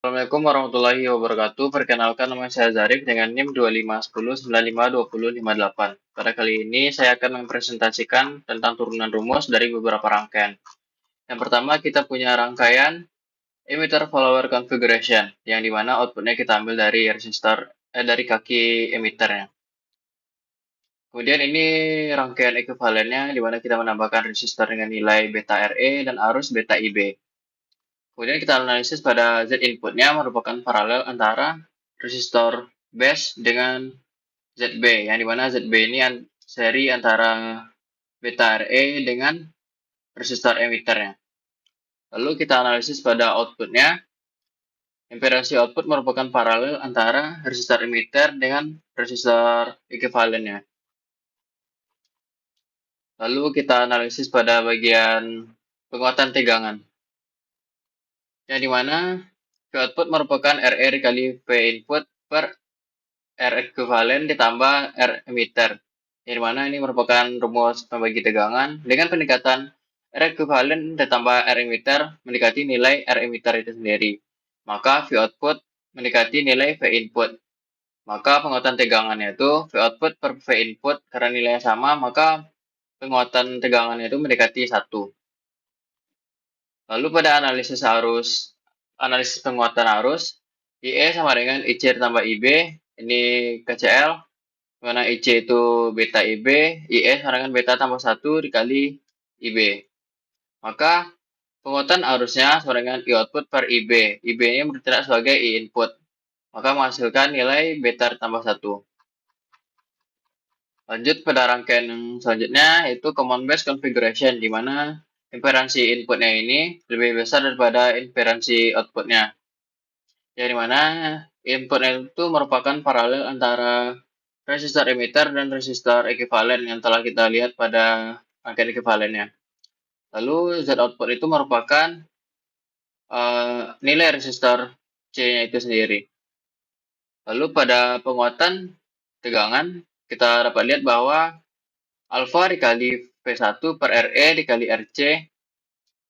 Assalamualaikum warahmatullahi wabarakatuh. Perkenalkan, nama saya Zarif dengan NIM 2510952058. Pada kali ini saya akan mempresentasikan tentang turunan rumus dari beberapa rangkaian. Yang pertama, kita punya rangkaian emitter follower configuration, yang dimana outputnya kita ambil dari dari kaki emitternya. Kemudian ini rangkaian ekuivalennya, di mana kita menambahkan resistor dengan nilai beta RE dan arus beta IB. Kemudian kita analisis pada Z inputnya merupakan paralel antara resistor base dengan ZB, yang dimana ZB ini seri antara beta RE dengan resistor emitternya. Lalu kita analisis pada outputnya, impedansi output merupakan paralel antara resistor emitter dengan resistor ekuivalennya. Lalu kita analisis pada bagian penguatan tegangan, yang dimana V output merupakan RE dikali V input per R ekuivalen ditambah R emitter, yang dimana ini merupakan rumus pembagi tegangan dengan pendekatan R ekuivalen ditambah R emitter mendekati nilai R emitter itu sendiri. Maka V output mendekati nilai V input. Maka penguatan tegangannya itu V output per V input, karena nilainya sama, maka penguatan tegangannya itu mendekati 1. Lalu pada analisis penguatan arus, IE sama dengan IC ditambah IB, ini KCL, mana IC itu beta IB, IE sama dengan beta tambah 1 dikali IB. Maka penguatan arusnya sama dengan I output per IB. IB ini bertindak sebagai I input. Maka menghasilkan nilai beta tambah 1. Lanjut pada rangkaian yang selanjutnya, yaitu common base configuration, di mana impedansi inputnya ini lebih besar daripada impedansi outputnya. Yang dimana inputnya itu merupakan paralel antara resistor emitter dan resistor ekuivalen yang telah kita lihat pada rangkaian ekuivalennya. Lalu Z output itu merupakan nilai resistor C-nya itu sendiri. Lalu pada penguatan tegangan, kita dapat lihat bahwa alfa dikali V1 per RE dikali RC,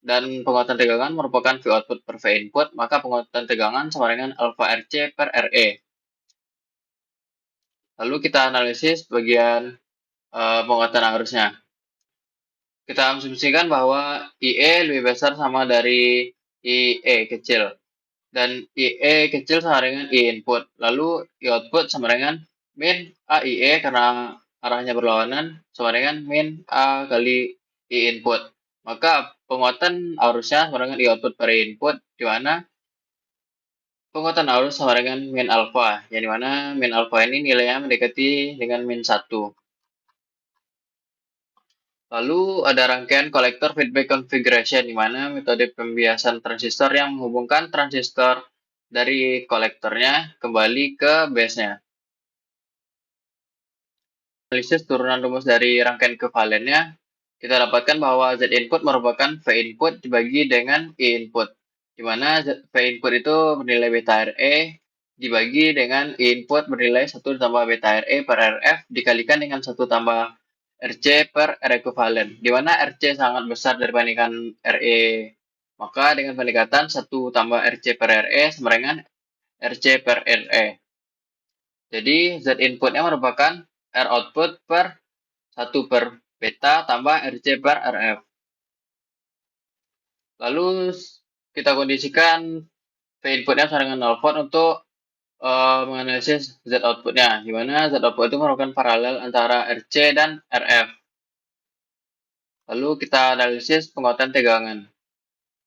dan penguatan tegangan merupakan V output per V input, maka penguatan tegangan sama dengan alfa RC per RE. Lalu kita analisis bagian penguatan arusnya. Kita asumsikan bahwa IE lebih besar sama dari IE kecil, dan IE kecil sama dengan I input. Lalu I output sama dengan min A IE, karena arahnya berlawanan, sama dengan min A kali I input. Maka penguatan arusnya sama dengan I output per I input, di mana penguatan arus sama dengan min alfa, yang dimana min alfa ini nilainya mendekati dengan min 1. Lalu ada rangkaian collector feedback configuration, di mana metode pembiasan transistor yang menghubungkan transistor dari kolektornya kembali ke base-nya. Analisis turunan rumus dari rangkaian ekuivalennya, kita dapatkan bahwa Z input merupakan V input dibagi dengan I input, di mana V input itu bernilai beta RE dibagi dengan I input bernilai 1 tambah beta RE per RF dikalikan dengan 1 tambah RC per R ekuivalen, di mana RC sangat besar dibandingkan RE. Maka dengan pendekatan 1 tambah RC per RE sama dengan RC per RE. Jadi Z inputnya merupakan R output per 1 per beta tambah RC per RF. Lalu kita kondisikan V inputnya sama dengan 0 volt untuk menganalisis Z outputnya, di mana Z output itu merupakan paralel antara RC dan RF. Lalu kita analisis penguatan tegangan.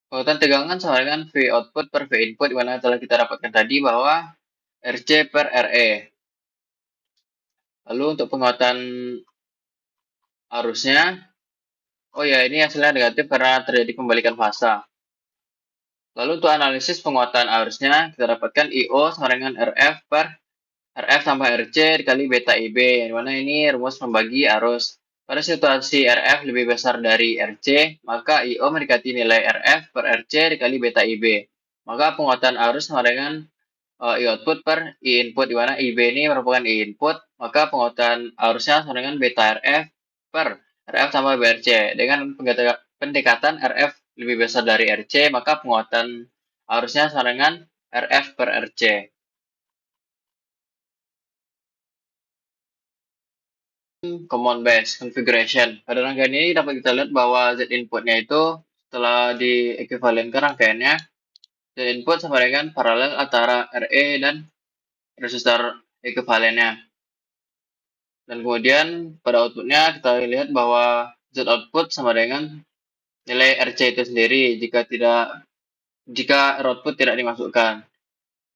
Penguatan tegangan sama dengan V output per V input, di mana telah kita dapatkan tadi bahwa RC per RE. Lalu untuk penguatan arusnya, oh ya, ini hasilnya negatif karena terjadi pembalikan fasa. Lalu untuk analisis penguatan arusnya, kita dapatkan IO sama dengan RF per RF tambah RC dikali beta IB, yang dimana ini rumus membagi arus. Pada situasi RF lebih besar dari RC, maka IO mendekati nilai RF per RC dikali beta IB. Maka penguatan arus sama dengan I output per I input, di mana IB ini merupakan I input, maka penguatan arusnya sama dengan beta RF per RF tambah BRC. Dengan pendekatan RF lebih besar dari RC, maka penguatan arusnya sama dengan RF per RC. Common base configuration. Pada rangkaian ini dapat kita lihat bahwa Z inputnya itu setelah diekuivalenkan rangkaiannya, Z input sama dengan paralel antara RE dan resistor ekuivalennya. Dan kemudian pada outputnya kita lihat bahwa Z output sama dengan nilai RC itu sendiri jika R output tidak dimasukkan.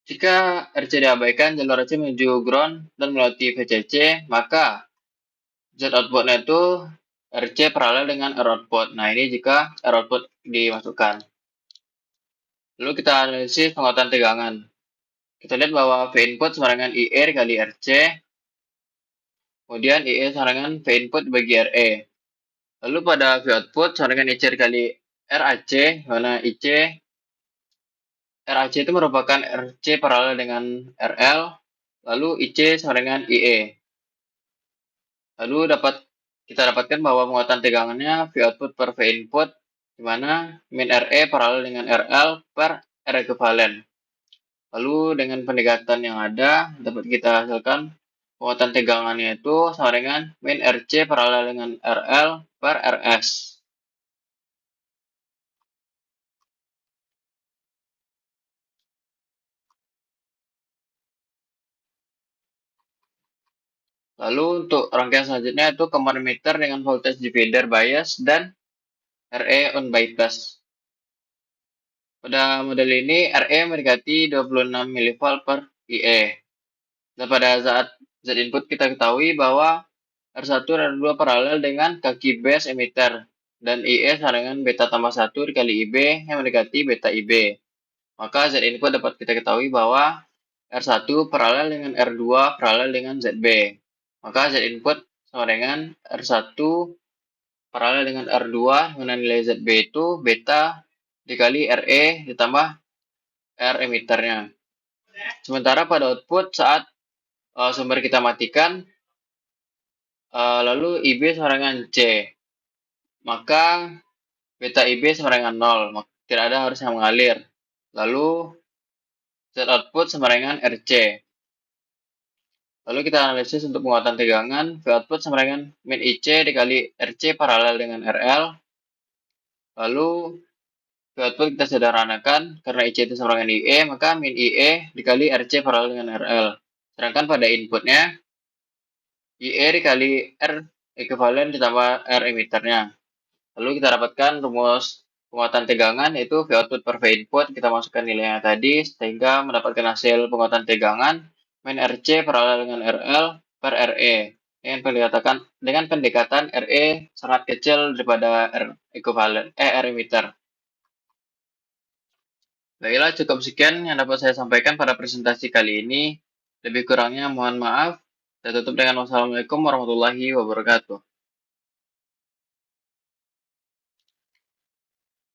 Jika RC diabaikan, jalur RC menuju ground dan melewati VCC, maka Z outputnya itu RC paralel dengan R output. Nah, ini jika R output dimasukkan. Lalu kita analisis penguatan tegangan. Kita lihat bahwa V input sama dengan IE dikali RC, kemudian IE sama dengan V input bagi RE. Lalu pada V output sama dengan IC dikali RAC, mana RAC itu merupakan RC paralel dengan RL, lalu IC sama dengan IE. Lalu kita dapatkan bahwa penguatan tegangannya V output per V input, di mana min RE paralel dengan RL per R ekuivalen. Lalu dengan pendekatan yang ada, dapat kita hasilkan penguatan tegangannya itu sama dengan min RC paralel dengan RL per RS. Lalu untuk rangkaian selanjutnya itu common emitter dengan voltage divider bias dan RE on bypass. Pada model ini RE mendekati 26 mV per IE. Dan pada saat Z input kita ketahui bahwa R1 dan R2 paralel dengan kaki base emitter dan IE sama dengan beta tambah 1 dikali IB yang mendekati beta IB. Maka Z input dapat kita ketahui bahwa R1 paralel dengan R2 paralel dengan ZB. Maka Z input sama dengan R1 paralel dengan R2 dengan nilai ZB itu beta dikali RE ditambah R emitternya. Sementara pada output saat sumber kita matikan, lalu IB sama dengan C, maka beta IB sama dengan 0, tidak ada arus yang mengalir. Lalu Z output sama dengan RC. Lalu kita analisis untuk penguatan tegangan, V output sama dengan min IC dikali RC paralel dengan RL. Lalu V output kita sederhanakan, karena IC itu sama dengan IE, maka min IE dikali RC paralel dengan RL. Sedangkan pada inputnya, IE dikali R ekuivalen ditambah R emitternya. Lalu kita dapatkan rumus penguatan tegangan, yaitu V output per V input, kita masukkan nilainya tadi, sehingga mendapatkan hasil penguatan tegangan, min RC paralel dengan RL per RE. Dengan pendekatan RE sangat kecil daripada R emitter. Baiklah, cukup sekian yang dapat saya sampaikan pada presentasi kali ini. Lebih kurangnya mohon maaf. Saya tutup dengan wassalamualaikum warahmatullahi wabarakatuh.